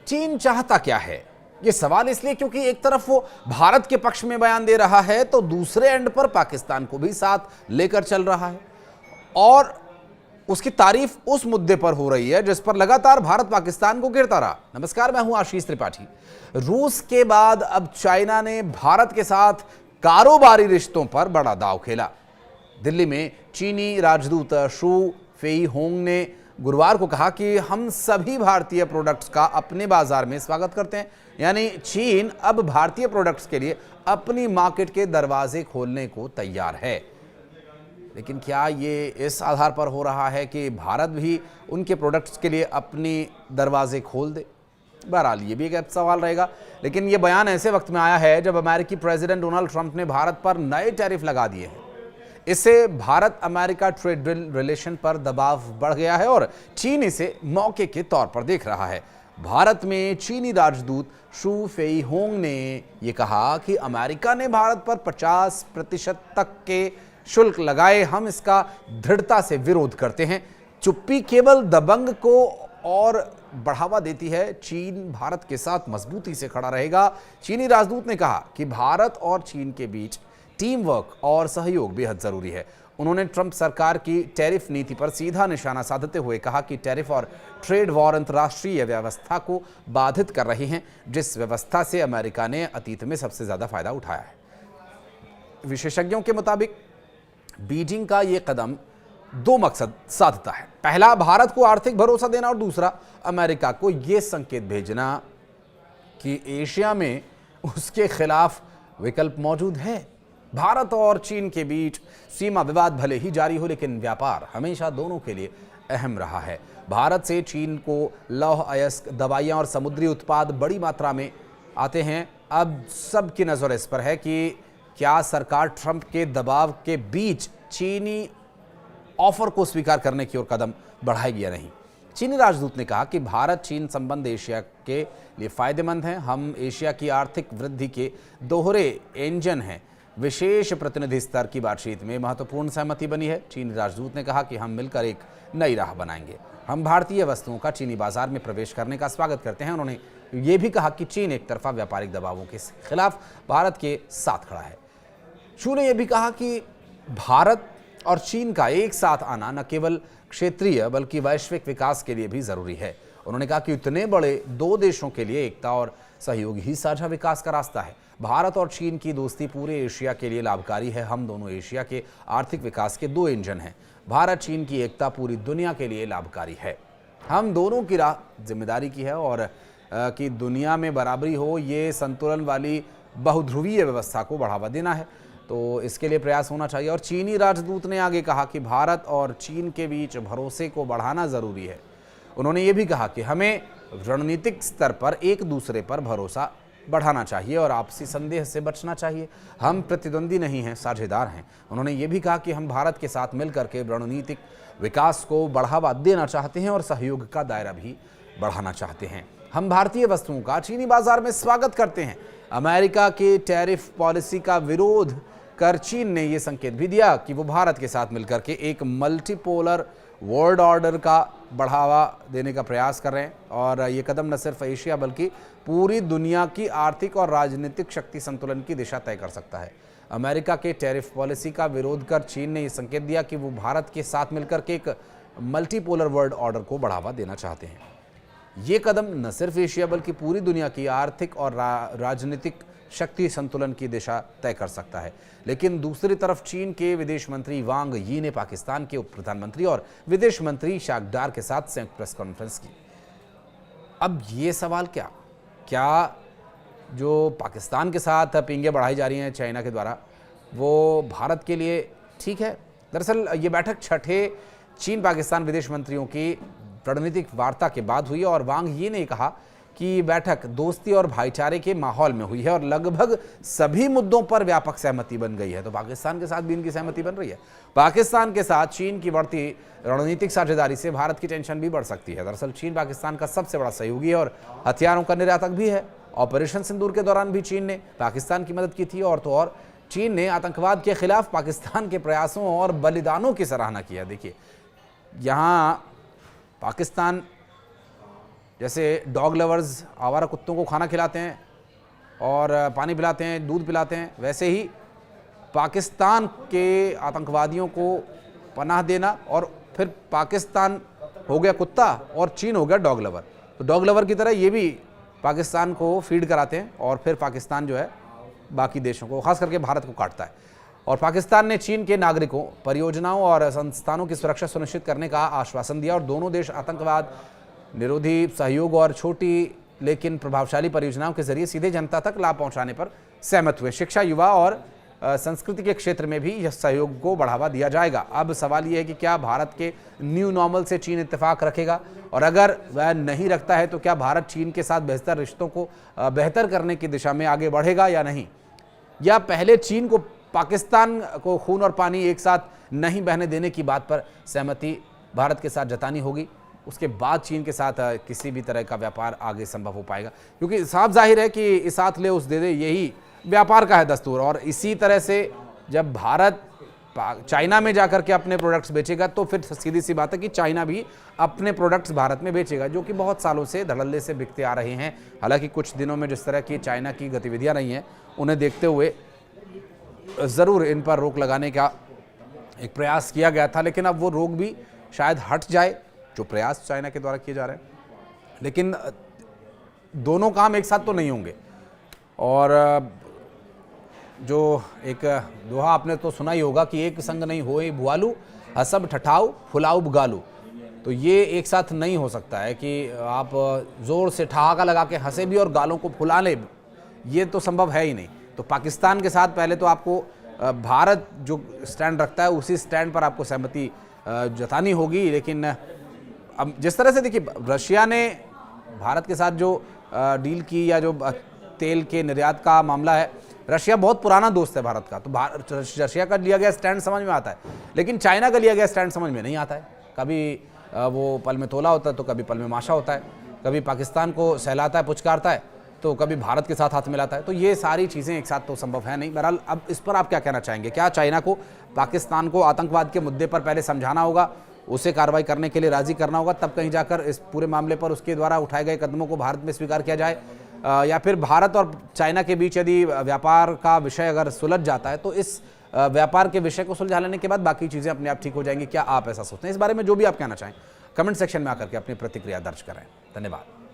चीन चाहता क्या है? ये सवाल इसलिए क्योंकि एक तरफ वो भारत के पक्ष में बयान दे रहा है तो दूसरे एंड पर पाकिस्तान को भी साथ लेकर चल रहा है और उसकी तारीफ उस मुद्दे पर हो रही है जिस पर लगातार भारत पाकिस्तान को घेरता रहा। नमस्कार, मैं हूं आशीष त्रिपाठी। रूस के बाद अब चाइना ने भारत के साथ कारोबारी रिश्तों पर बड़ा दांव खेला। दिल्ली में चीनी राजदूत शू फेईहोंग ने गुरुवार को कहा कि हम सभी भारतीय प्रोडक्ट्स का अपने बाजार में स्वागत करते हैं। यानी चीन अब भारतीय प्रोडक्ट्स के लिए अपनी मार्केट के दरवाजे खोलने को तैयार है। लेकिन क्या ये इस आधार पर हो रहा है कि भारत भी उनके प्रोडक्ट्स के लिए अपनी दरवाजे खोल दे? बहरहाल ये भी एक सवाल रहेगा। लेकिन ये बयान ऐसे वक्त में आया है जब अमेरिकी प्रेसिडेंट डोनाल्ड ट्रंप ने भारत पर नए टैरिफ लगा दिए हैं। इससे भारत अमेरिका ट्रेड रिलेशन पर दबाव बढ़ गया है और चीन इसे मौके के तौर पर देख रहा है। भारत में चीनी राजदूत शू फेईहोंग ने यह कहा कि अमेरिका ने भारत पर 50% तक के शुल्क लगाए, हम इसका दृढ़ता से विरोध करते हैं। चुप्पी केवल दबंग को और बढ़ावा देती है। चीन भारत के साथ मजबूती से खड़ा रहेगा। चीनी राजदूत ने कहा कि भारत और चीन के बीच टीम वर्क और सहयोग बेहद जरूरी है। उन्होंने ट्रंप सरकार की टैरिफ नीति पर सीधा निशाना साधते हुए कहा कि टैरिफ और ट्रेड वॉर अंतर्राष्ट्रीय व्यवस्था को बाधित कर रहे हैं, जिस व्यवस्था से अमेरिका ने अतीत में सबसे ज्यादा फायदा उठाया है। विशेषज्ञों के मुताबिक बीजिंग का यह कदम दो मकसद साधता है। पहला, भारत को आर्थिक भरोसा देना और दूसरा, अमेरिका को यह संकेत भेजना कि एशिया में उसके खिलाफ विकल्प मौजूद है। भारत और चीन के बीच सीमा विवाद भले ही जारी हो, लेकिन व्यापार हमेशा दोनों के लिए अहम रहा है। भारत से चीन को लौह अयस्क, दवाइयां और समुद्री उत्पाद बड़ी मात्रा में आते हैं। अब सबकी नजर इस पर है कि क्या सरकार ट्रंप के दबाव के बीच चीनी ऑफर को स्वीकार करने की ओर कदम बढ़ाएगी या नहीं। चीनी राजदूत ने कहा कि भारत चीन संबंध एशिया के लिए फायदेमंद हैं। हम एशिया की आर्थिक वृद्धि के दोहरे इंजन हैं। विशेष प्रतिनिधि स्तर की बातचीत में महत्वपूर्ण सहमति बनी है। चीनी राजदूत ने कहा कि हम मिलकर एक नई राह बनाएंगे। हम भारतीय वस्तुओं का चीनी बाजार में प्रवेश करने का स्वागत करते हैं। उन्होंने ये भी कहा कि चीन एक तरफा व्यापारिक दबावों के खिलाफ भारत के साथ खड़ा है। शू ने यह भी कहा कि भारत और चीन का एक साथ आना न केवल क्षेत्रीय बल्कि वैश्विक विकास के लिए भी जरूरी है। उन्होंने कहा कि इतने बड़े दो देशों के लिए एकता और सहयोग ही साझा विकास का रास्ता है। भारत और चीन की दोस्ती पूरे एशिया के लिए लाभकारी है। हम दोनों एशिया के आर्थिक विकास के दो इंजन हैं। भारत चीन की एकता पूरी दुनिया के लिए लाभकारी है। हम दोनों की राह जिम्मेदारी की है और कि दुनिया में बराबरी हो, ये संतुलन वाली बहुध्रुवीय व्यवस्था को बढ़ावा देना है, तो इसके लिए प्रयास होना चाहिए। और चीनी राजदूत ने आगे कहा कि भारत और चीन के बीच भरोसे को बढ़ाना जरूरी है। उन्होंने ये भी कहा कि हमें रणनीतिक स्तर पर एक दूसरे पर भरोसा बढ़ाना चाहिए और आपसी संदेह से बचना चाहिए। हम प्रतिद्वंदी नहीं हैं, साझेदार हैं। उन्होंने ये भी कहा कि हम भारत के साथ मिलकर के रणनीतिक विकास को बढ़ावा देना चाहते हैं और सहयोग का दायरा भी बढ़ाना चाहते हैं। हम भारतीय वस्तुओं का चीनी बाजार में स्वागत करते हैं। अमेरिका के टैरिफ पॉलिसी का विरोध कर चीन ने यह संकेत भी दिया कि वो भारत के साथ मिलकर के एक मल्टीपोलर वर्ल्ड ऑर्डर का बढ़ावा देने का प्रयास कर रहे हैं और ये कदम न सिर्फ एशिया बल्कि पूरी दुनिया की आर्थिक और राजनीतिक शक्ति संतुलन की दिशा तय कर सकता है। अमेरिका के टैरिफ पॉलिसी का विरोध कर चीन ने यह संकेत दिया कि वो भारत के साथ मिलकर के एक मल्टीपोलर वर्ल्ड ऑर्डर को बढ़ावा देना चाहते हैं। ये कदम न सिर्फ एशिया बल्कि पूरी दुनिया की आर्थिक और राजनीतिक शक्ति संतुलन की दिशा तय कर सकता है। लेकिन दूसरी तरफ चीन के विदेश मंत्री वांग यी ने पाकिस्तान के उप प्रधानमंत्री और विदेश मंत्री शाह डार के साथ संयुक्त प्रेस कॉन्फ्रेंस की। अब ये सवाल क्या जो पाकिस्तान के साथ पिंगे बढ़ाई जा रही हैं चाइना के द्वारा, वो भारत के लिए ठीक है? दरअसल ये बैठक छठे चीन पाकिस्तान विदेश मंत्रियों की रणनीतिक वार्ता के बाद हुई और वांग यी ने कहा कि बैठक दोस्ती और भाईचारे के माहौल में हुई है और लगभग सभी मुद्दों पर व्यापक सहमति बन गई है। तो पाकिस्तान के साथ भी इनकी सहमति बन रही है। पाकिस्तान के साथ चीन की बढ़ती रणनीतिक साझेदारी से भारत की टेंशन भी बढ़ सकती है। दरअसल चीन पाकिस्तान का सबसे बड़ा सहयोगी है और हथियारों का निर्यातक भी है। ऑपरेशन सिंदूर के दौरान भी चीन ने पाकिस्तान की मदद की थी और तो और चीन ने आतंकवाद के खिलाफ पाकिस्तान के प्रयासों और बलिदानों की सराहना की है। देखिए, यहाँ पाकिस्तान जैसे डॉग लवर्स आवारा कुत्तों को खाना खिलाते हैं और पानी पिलाते हैं, दूध पिलाते हैं, वैसे ही पाकिस्तान के आतंकवादियों को पनाह देना, और फिर पाकिस्तान हो गया कुत्ता और चीन हो गया डॉग लवर। तो डॉग लवर की तरह ये भी पाकिस्तान को फीड कराते हैं और फिर पाकिस्तान जो है बाकी देशों को, खास करके भारत को काटता है। और पाकिस्तान ने चीन के नागरिकों, परियोजनाओं और संस्थानों की सुरक्षा सुनिश्चित करने का आश्वासन दिया और दोनों देश आतंकवाद निरोधी सहयोग और छोटी लेकिन प्रभावशाली परियोजनाओं के जरिए सीधे जनता तक लाभ पहुंचाने पर सहमत हुए। शिक्षा, युवा और संस्कृति के क्षेत्र में भी यह सहयोग को बढ़ावा दिया जाएगा। अब सवाल यह है कि क्या भारत के न्यू नॉर्मल से चीन इत्तेफाक रखेगा, और अगर वह नहीं रखता है तो क्या भारत चीन के साथ बेहतर रिश्तों को बेहतर करने की दिशा में आगे बढ़ेगा या नहीं, या पहले चीन को पाकिस्तान को खून और पानी एक साथ नहीं बहने देने की बात पर सहमति भारत के साथ जतानी होगी, उसके बाद चीन के साथ किसी भी तरह का व्यापार आगे संभव हो पाएगा। क्योंकि साफ जाहिर है कि इस हाथ ले उस दे दे, यही व्यापार का है दस्तूर। और इसी तरह से जब भारत चाइना में जाकर के अपने प्रोडक्ट्स बेचेगा तो फिर सीधी सी बात है कि चाइना भी अपने प्रोडक्ट्स भारत में बेचेगा, जो कि बहुत सालों से धड़ल्ले से बिकते आ रहे हैं। हालांकि कुछ दिनों में जिस तरह की चाइना की गतिविधियां रही हैं, उन्हें देखते हुए ज़रूर इन पर रोक लगाने का एक प्रयास किया गया था, लेकिन अब वो रोक भी शायद हट जाए, जो प्रयास चाइना के द्वारा किए जा रहे हैं। लेकिन दोनों काम एक साथ तो नहीं होंगे। और जो एक दोहा आपने तो सुना ही होगा कि एक संग नहीं होए भुआलू, हसब ठठाऊ फुलाऊ गालू। तो ये एक साथ नहीं हो सकता है कि आप ज़ोर से ठहाका लगा के हंसे भी और गालों को फुला ले, ये तो संभव है ही नहीं। तो पाकिस्तान के साथ पहले तो आपको भारत जो स्टैंड रखता है उसी स्टैंड पर आपको सहमति जतानी होगी। लेकिन अब जिस तरह से देखिए, रशिया ने भारत के साथ जो डील की या जो तेल के निर्यात का मामला है, रशिया बहुत पुराना दोस्त है भारत का, तो रशिया का लिया गया स्टैंड समझ में आता है, लेकिन चाइना का लिया गया स्टैंड समझ में नहीं आता है। कभी वो पल में तोला होता है तो कभी पल में माशा होता है, कभी पाकिस्तान को सहलाता है, पुचकारता है, तो कभी भारत के साथ हाथ मिलाता है। तो ये सारी चीज़ें एक साथ तो संभव है नहीं। बहरहाल अब इस पर आप क्या कहना चाहेंगे? क्या चाइना को पाकिस्तान को आतंकवाद के मुद्दे पर पहले समझाना होगा, उसे कार्रवाई करने के लिए राजी करना होगा, तब कहीं जाकर इस पूरे मामले पर उसके द्वारा उठाए गए कदमों को भारत में स्वीकार किया जाए, या फिर भारत और चाइना के बीच यदि व्यापार का विषय अगर सुलझ जाता है तो इस व्यापार के विषय को सुलझा लेने के बाद बाकी चीज़ें अपने आप ठीक हो जाएंगी? क्या आप ऐसा सोचते हैं? इस बारे में जो भी आप कहना चाहें कमेंट सेक्शन में आकर के अपनी प्रतिक्रिया दर्ज करें। धन्यवाद।